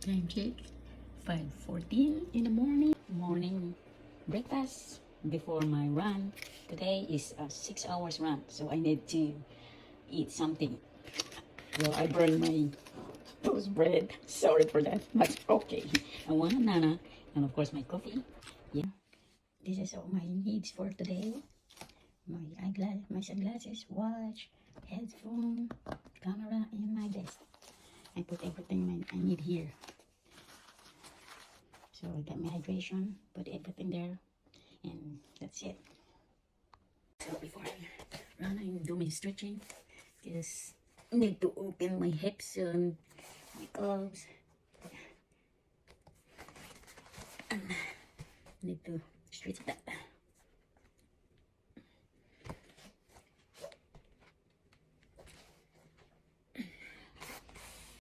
Time check, 5:14 in the morning breakfast before my run. Today is a 6 hours run, so I need to eat something. Well, I burned my toast bread. Sorry for that, but okay. And one banana, and of course my coffee. Yeah, this is all my needs for today. My eyeglass, my sunglasses, watch, headphone, camera, and my desk. I put everything I need here. So I got my hydration, put everything there, and that's it. So before I run, I do my stretching because I need to open my hips and my calves. And need to stretch that.